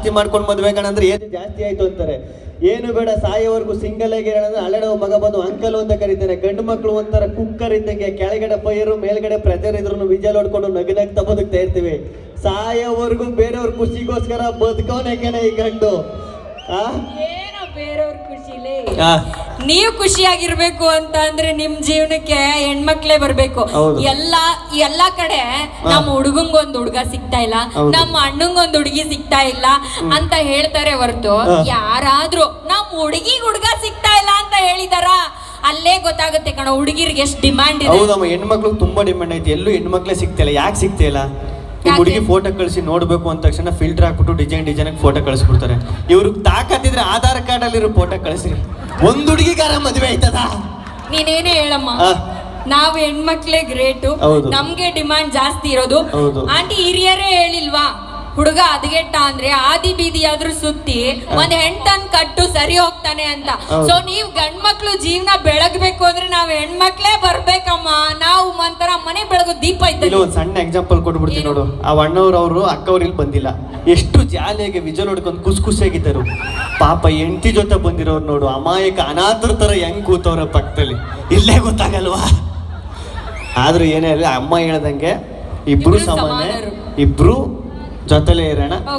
ಆಸ್ತಿ ಮಾಡ್ಕೊಂಡು ಮದ್ವೆ ಕಣಂದ್ರೆ ಏನು ಜಾಸ್ತಿ ಆಯ್ತು ಅಂತಾರೆ. ಏನು ಬೇಡ ಸಾಯೋವರೆಗೂ ಸಿಂಗಲ್ ಆಗಿ ಹೇಳಂದ್ರೆ ಹಳೆಡವ ಮಗ ಬಂದು ಅಂಕಲ್ ಅಂತ ಕರೀತಾರೆ. ಗಂಡು ಮಕ್ಕಳು ಒಂಥರ ಕುಕ್ಕರ್ ಇದ್ದಂಗೆ, ಕೆಳಗಡೆ ಫೈರು ಮೇಲ್ಗಡೆ ಪ್ರೆಷರ್ ಇದ್ರು ವಿಜಲ್ ಹೊಡ್ಕೊಂಡು ನಗ್ನಗ್ತಾ ಬದುಕ್ತಾ ಇರ್ತೀವಿ. ಸಾಯೋವರೆಗೂ ಬೇರೆಯವ್ರ ಖುಷಿಗೋಸ್ಕರ ಬದುಕೋನೆಕೆನೆ ಈ ಗಂಡು. ಏನೋ ಬೇರೆಯವ್ರ ಖುಷಿಲೇ. ನೀವು ಖುಷಿಯಾಗಿರ್ಬೇಕು ಅಂತ ಅಂದ್ರೆ ನಿಮ್ ಜೀವನಕ್ಕೆ ಹೆಣ್ಮಕ್ಳೇ ಬರ್ಬೇಕು. ಎಲ್ಲಾ ಕಡೆ ನಮ್ಮ ಹುಡುಗಂಗೊಂದ್ ಹುಡುಗ ಸಿಗ್ತಾ ಇಲ್ಲ, ನಮ್ಮ ಅಣ್ಣಂಗೊಂದ್ ಹುಡುಗಿ ಸಿಗ್ತಾ ಇಲ್ಲ ಅಂತ ಹೇಳ್ತಾರೆ ಹೊರತು ಯಾರಾದ್ರೂ ನಮ್ ಹುಡುಗಿಗ್ ಹುಡುಗ ಸಿಗ್ತಾ ಇಲ್ಲ ಅಂತ ಹೇಳಿದಾರ ಅಲ್ಲೇ ಗೊತ್ತಾಗುತ್ತೆ ಕಣ ಹುಡುಗಿರ್ಗೆ ಎಷ್ಟು ಡಿಮ್ಯಾಂಡ್ ಇದೆ. ಹೌದಮ್ಮ, ಹೆಣ್ಮಕ್ಳು ತುಂಬಾ ಡಿಮ್ಯಾಂಡ್ ಐತಿ. ಎಲ್ಲೂ ಹೆಣ್ಮಕ್ಳೇ ಸಿಗ್ತಿಲ್ಲ. ಯಾಕೆ ಸಿಗ್ತಿಲ್ಲ? ಹುಡುಗಿ ಫೋಟೋ ಕಳಿಸಿ ನೋಡ್ಬೇಕು ಅಂದ ತಕ್ಷಣ ಫಿಲ್ಟರ್ ಹಾಕ್ಬಿಟ್ಟು ಡಿಸೈನ್ ಫೋಟೋ ಕಳಿಸ್ಬಿಡ್ತಾರೆ. ಇವ್ರಿಗೆ ತಾಕತ್ತಿದ್ರೆ ಆಧಾರ್ ಕಾರ್ಡ್ ಅಲ್ಲಿರೋ ಫೋಟೋ ಕಳಿಸ್ರಿ, ಒಂದ್ ಹುಡುಗಿಗಾರ ಮದ್ವೆ ಆಯ್ತದ? ನೀನೇನೇ ಹೇಳಮ್ಮ, ನಾವು ಹೆಣ್ಮಕ್ಳೇ ಗ್ರೇಟು, ನಮ್ಗೆ ಡಿಮಾಂಡ್ ಜಾಸ್ತಿ ಇರೋದು. ಆಂಟಿ ಹಿರಿಯರೇ ಹೇಳಿಲ್ವಾ, ಹುಡುಗ ಹದಗೆಟ್ಟ ಅಂದ್ರೆ ಆದಿ ಬೀದಿ ಆದ್ರೂ ಸುತ್ತಿ ಒಂದ್ ಹೆಣ್ತನ್ ಕಟ್ಟು ಸರಿ ಹೋಗ್ತಾನೆ ಅಂತ. ಸೊ ನೀವ್ ಗಂಡ್ ಮಕ್ಳು ಜೀವನ ಬೆಳಗ್ಬೇಕು ಅಂದ್ರೆ ನಾವ್ ಹೆಣ್ಮಕ್ಳೇ ಬರ್ಬೇಕಮ್ಮ. ನಾವು ಒಂಥರ ಮನೆ ಬೆಳಗು ದೀಪ ಇದ್ದ. ಒಂದ್ ಸಣ್ಣ ಎಕ್ಸಾಂಪಲ್ ಕೊಟ್ಬಿಡ್ತೀನಿ ನೋಡು. ಆ ಅಣ್ಣವ್ರು ಅಕ್ಕವ್ರು ಇಲ್ಲಿ ಬಂದಿಲ್ಲ, ಎಷ್ಟು ಜಾಲಿಯಾಗಿ ವಿಜಲ್ ಹೊಡ್ಕೊಂಡು ಖುಷಿಯಾಗಿದ್ದರು. ಪಾಪ ಹೆಂಡತಿ ಜೊತೆ ಬಂದಿರೋರು ನೋಡು, ಅಮಾಯಕ ಅನಾಥರ ತರ ಹೆಂಗ್ ಕೂತವ್ರ ಪಕ್ಕದಲ್ಲಿ, ಇಲ್ಲೇ ಗೊತ್ತಾಗಲ್ವಾ? ಆದ್ರೂ ಏನೇ ಅಮ್ಮ ಹೇಳ್ದಂಗೆ ಇಬ್ರು ಸಮಾನ, ಇಬ್ರು ಜೊತೆಲೇ ಇರೋಣ.